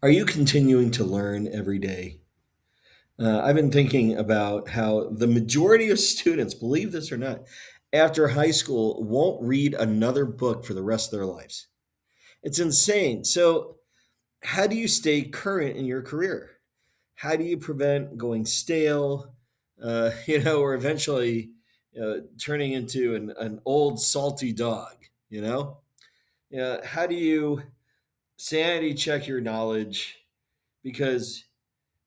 Are you continuing to learn every day? I've been thinking about how the majority of students, believe this or not, after high school won't read another book for the rest of their lives. It's insane. So, how do you stay current in your career? How do you prevent going stale, or eventually turning into an old salty dog? How do you sanity check your knowledge? Because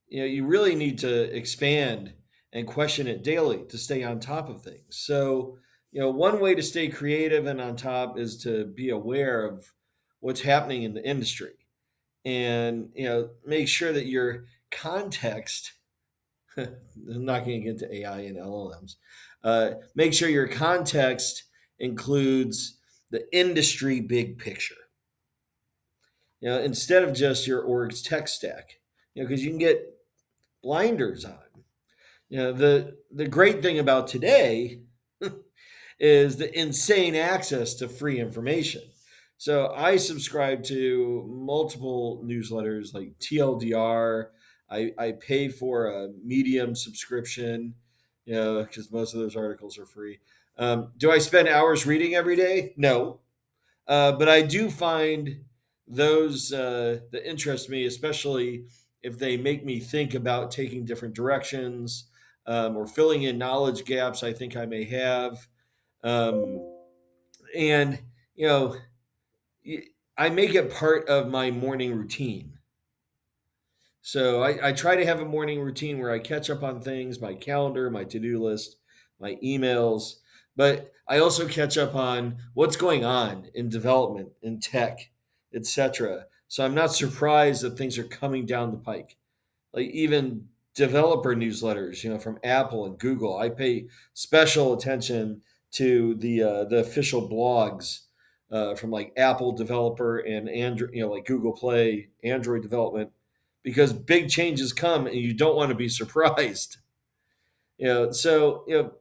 you really need to expand and question it daily to stay on top of things. So, one way to stay creative and on top is to be aware of what's happening in the industry and, make sure that your context, I'm not going to get into AI and LLMs, make sure your context includes the industry big picture, instead of just your org's tech stack, because you can get blinders on. The great thing about today is the insane access to free information. So I subscribe to multiple newsletters like TLDR. I pay for a Medium subscription, because most of those articles are free. Do I spend hours reading every day? No, but I do find those that interest me, especially if they make me think about taking different directions, or filling in knowledge gaps I think I may have. Um, and, you know, I make it part of my morning routine. So I try to have a morning routine where I catch up on things, my calendar, my to do list, my emails, but I also catch up on what's going on in development, in tech, etc. So I'm not surprised that things are coming down the pike. Like even developer newsletters, from Apple and Google. I pay special attention to the official blogs from like Apple developer and Android, like Google Play, Android development, because big changes come and you don't want to be surprised. So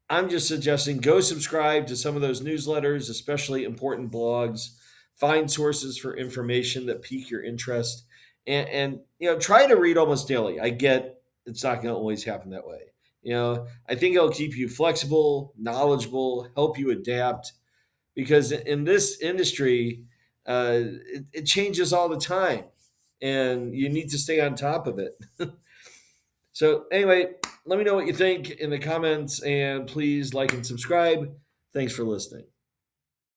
I'm just suggesting go subscribe to some of those newsletters, especially important blogs. Find sources for information that pique your interest, and try to read almost daily. I get it's not going to always happen that way. I think it'll keep you flexible, knowledgeable, help you adapt, because in this industry, it changes all the time, and you need to stay on top of it. So, anyway, let me know what you think in the comments, and please like and subscribe. Thanks for listening.